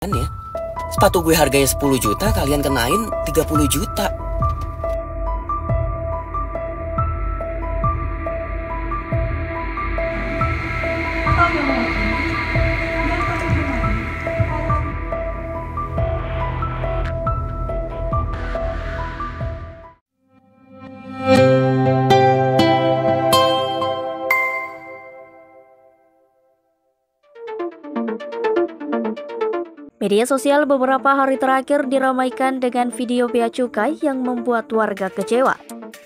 Ya. Sepatu gue harganya 10 juta, kalian kenain 30 juta. Media sosial beberapa hari terakhir diramaikan dengan video bea cukai yang membuat warga kecewa.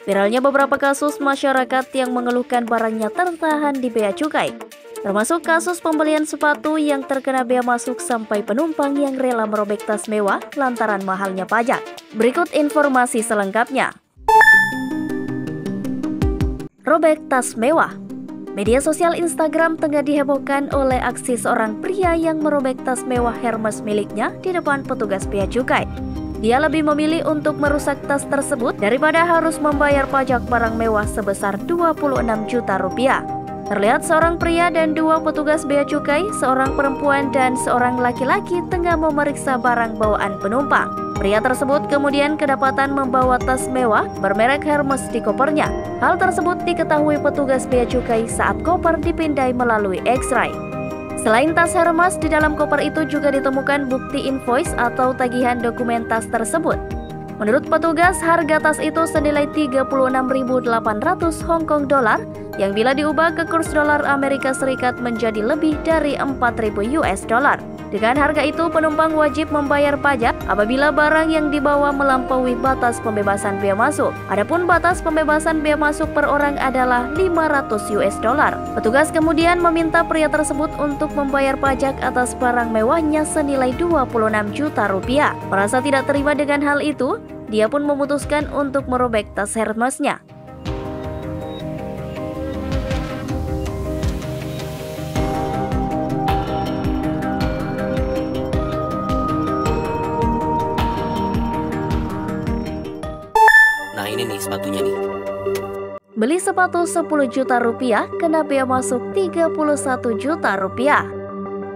Viralnya beberapa kasus masyarakat yang mengeluhkan barangnya tertahan di bea cukai, termasuk kasus pembelian sepatu yang terkena bea masuk sampai penumpang yang rela merobek tas mewah lantaran mahalnya pajak. Berikut informasi selengkapnya. Robek tas mewah. Media sosial Instagram tengah dihebohkan oleh aksi seorang pria yang merobek tas mewah Hermes miliknya di depan petugas bea cukai. Dia lebih memilih untuk merusak tas tersebut daripada harus membayar pajak barang mewah sebesar 26 juta rupiah. Terlihat seorang pria dan dua petugas bea cukai, seorang perempuan dan seorang laki-laki tengah memeriksa barang bawaan penumpang. Pria tersebut kemudian kedapatan membawa tas mewah bermerek Hermes di kopernya. Hal tersebut diketahui petugas bea cukai saat koper dipindai melalui X-ray. Selain tas Hermes, di dalam koper itu juga ditemukan bukti invoice atau tagihan dokumen tas tersebut. Menurut petugas, harga tas itu senilai 36.800 Hong Kong dolar yang bila diubah ke kurs dolar Amerika Serikat menjadi lebih dari 4.000 US dollar. Dengan harga itu, penumpang wajib membayar pajak apabila barang yang dibawa melampaui batas pembebasan bea masuk. Adapun batas pembebasan bea masuk per orang adalah 500 US dollar. Petugas kemudian meminta pria tersebut untuk membayar pajak atas barang mewahnya senilai 26 juta rupiah. Merasa tidak terima dengan hal itu, dia pun memutuskan untuk merobek tas Hermesnya. Nah ini nih sepatunya nih. Beli sepatu 10 juta rupiah, kena bea masuk 31 juta rupiah.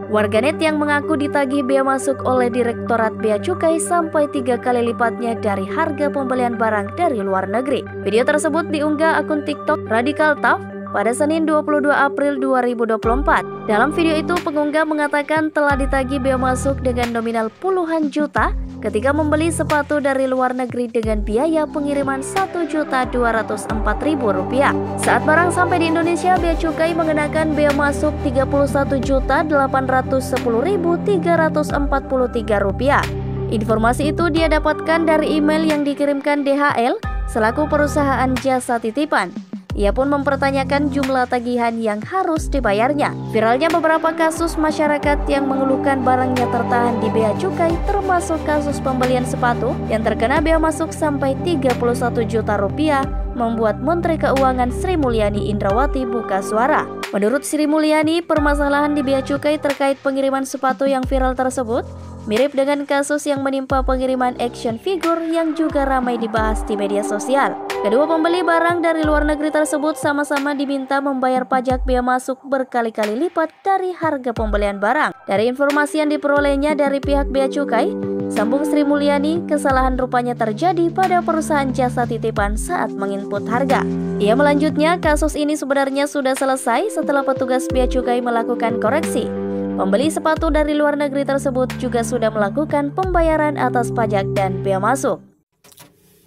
Warganet yang mengaku ditagih bea masuk oleh Direktorat Bea Cukai sampai 3 kali lipatnya dari harga pembelian barang dari luar negeri. Video tersebut diunggah akun TikTok Radical Tough pada Senin 22 April 2024. Dalam video itu, pengunggah mengatakan telah ditagih bea masuk dengan nominal puluhan juta ketika membeli sepatu dari luar negeri dengan biaya pengiriman Rp1.204.000. Saat barang sampai di Indonesia, bea cukai mengenakan bea masuk Rp31.810.343. Informasi itu dia dapatkan dari email yang dikirimkan DHL selaku perusahaan jasa titipan. Ia pun mempertanyakan jumlah tagihan yang harus dibayarnya. Viralnya beberapa kasus masyarakat yang mengeluhkan barangnya tertahan di bea cukai, termasuk kasus pembelian sepatu yang terkena bea masuk sampai 31 juta rupiah, membuat Menteri Keuangan Sri Mulyani Indrawati buka suara. Menurut Sri Mulyani, permasalahan di bea cukai terkait pengiriman sepatu yang viral tersebut mirip dengan kasus yang menimpa pengiriman action figure yang juga ramai dibahas di media sosial. Kedua pembeli barang dari luar negeri tersebut sama-sama diminta membayar pajak bea masuk berkali-kali lipat dari harga pembelian barang. Dari informasi yang diperolehnya dari pihak bea cukai, sambung Sri Mulyani, kesalahan rupanya terjadi pada perusahaan jasa titipan saat menginput harga. Ia melanjutnya, kasus ini sebenarnya sudah selesai setelah petugas bea cukai melakukan koreksi. Pembeli sepatu dari luar negeri tersebut juga sudah melakukan pembayaran atas pajak dan bea masuk.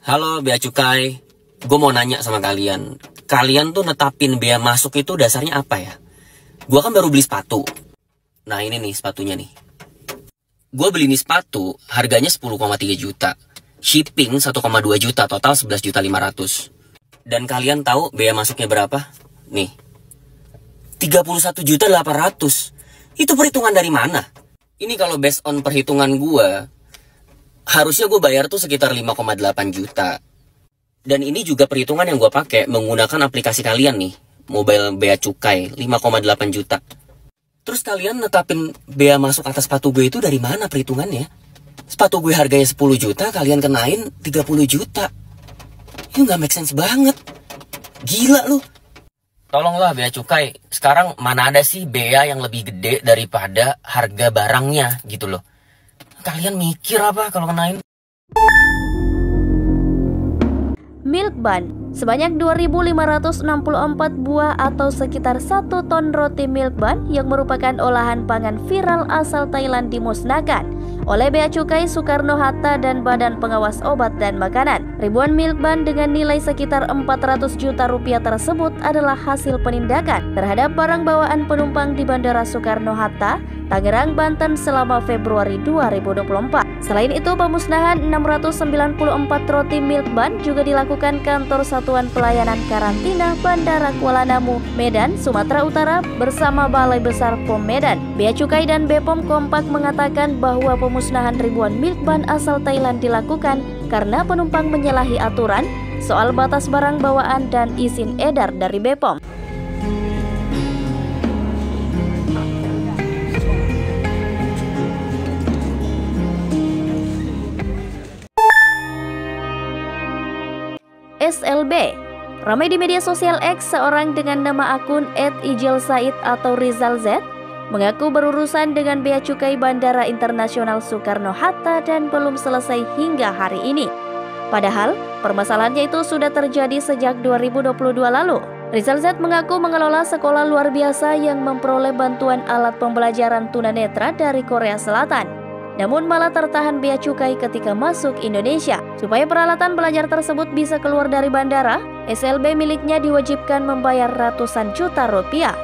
Halo bea cukai, gue mau nanya sama kalian. Kalian tuh netapin bea masuk itu dasarnya apa ya? Gue kan baru beli sepatu. Nah ini nih sepatunya nih. Gue beli nih sepatu, harganya 10,3 juta. Shipping 1,2 juta, total 11.500.000. Dan kalian tahu bea masuknya berapa? Nih, 31.800.000. Itu perhitungan dari mana? Ini kalau based on perhitungan gue, harusnya gue bayar tuh sekitar 5,8 juta. Dan ini juga perhitungan yang gue pakai menggunakan aplikasi kalian nih, mobile bea cukai, 5,8 juta. Terus kalian netapin bea masuk atas sepatu gue itu dari mana perhitungannya? Sepatu gue harganya 10 juta, kalian kenain 30 juta. Itu nggak make sense banget. Gila lu. Tolonglah bea cukai, sekarang mana ada sih bea yang lebih gede daripada harga barangnya gitu loh. Kalian mikir apa kalau kenain? Milk Bun, sebanyak 2.564 buah atau sekitar 1 ton roti Milk Bun yang merupakan olahan pangan viral asal Thailand dimusnahkan oleh Bea Cukai Soekarno-Hatta dan Badan Pengawas Obat dan Makanan. Ribuan Milk Bun dengan nilai sekitar 400 juta rupiah tersebut adalah hasil penindakan terhadap barang bawaan penumpang di Bandara Soekarno-Hatta, Tangerang, Banten selama Februari 2024. Selain itu, pemusnahan 694 roti Milk Bun juga dilakukan kantor Satuan Pelayanan Karantina Bandara Kuala Namu, Medan, Sumatera Utara bersama Balai Besar POM Medan. Bea Cukai dan BPOM kompak mengatakan bahwa pemusnahan ribuan Milk Bun asal Thailand dilakukan karena penumpang menyalahi aturan soal batas barang bawaan dan izin edar dari BPOM. SLB. Ramai di media sosial X, seorang dengan nama akun @ijilsaid atau Rizal Z mengaku berurusan dengan Bea Cukai Bandara Internasional Soekarno-Hatta dan belum selesai hingga hari ini. Padahal, permasalahannya itu sudah terjadi sejak 2022 lalu. Rizal Z mengaku mengelola sekolah luar biasa yang memperoleh bantuan alat pembelajaran tunanetra dari Korea Selatan. Namun malah tertahan Bea Cukai ketika masuk Indonesia. Supaya peralatan belajar tersebut bisa keluar dari bandara, SLB miliknya diwajibkan membayar ratusan juta rupiah.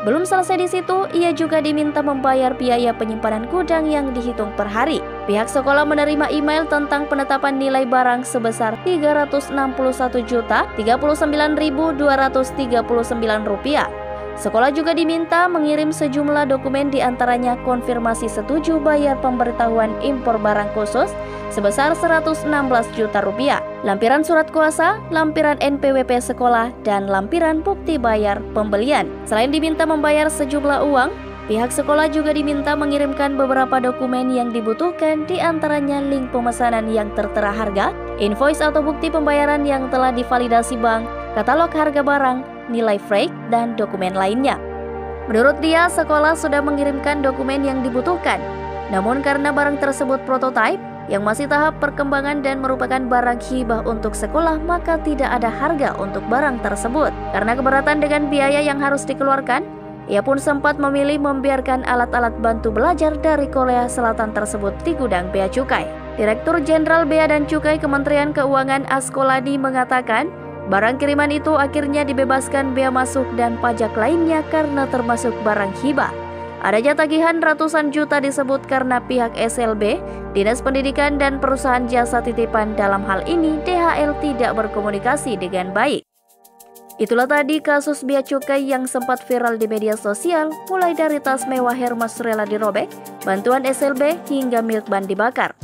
Belum selesai di situ, ia juga diminta membayar biaya penyimpanan gudang yang dihitung per hari. Pihak sekolah menerima email tentang penetapan nilai barang sebesar Rp361.039.239 rupiah. Sekolah juga diminta mengirim sejumlah dokumen, diantaranya konfirmasi setuju bayar pemberitahuan impor barang khusus sebesar 116 juta rupiah, lampiran surat kuasa, lampiran NPWP sekolah, dan lampiran bukti bayar pembelian. Selain diminta membayar sejumlah uang, pihak sekolah juga diminta mengirimkan beberapa dokumen yang dibutuhkan, diantaranya link pemesanan yang tertera harga, invoice atau bukti pembayaran yang telah divalidasi bank, katalog harga barang, nilai freight, dan dokumen lainnya. Menurut dia, sekolah sudah mengirimkan dokumen yang dibutuhkan. Namun karena barang tersebut prototipe yang masih tahap perkembangan dan merupakan barang hibah untuk sekolah, maka tidak ada harga untuk barang tersebut. Karena keberatan dengan biaya yang harus dikeluarkan, ia pun sempat memilih membiarkan alat-alat bantu belajar dari Korea Selatan tersebut di gudang Bea Cukai. Direktur Jenderal Bea dan Cukai Kementerian Keuangan Askoladi mengatakan, barang kiriman itu akhirnya dibebaskan bea masuk dan pajak lainnya karena termasuk barang hibah. Adanya tagihan ratusan juta disebut karena pihak SLB, Dinas Pendidikan dan perusahaan jasa titipan, dalam hal ini DHL, tidak berkomunikasi dengan baik. Itulah tadi kasus Bea Cukai yang sempat viral di media sosial, mulai dari tas mewah Hermes rela dirobek, bantuan SLB, hingga Milk Bun dibakar.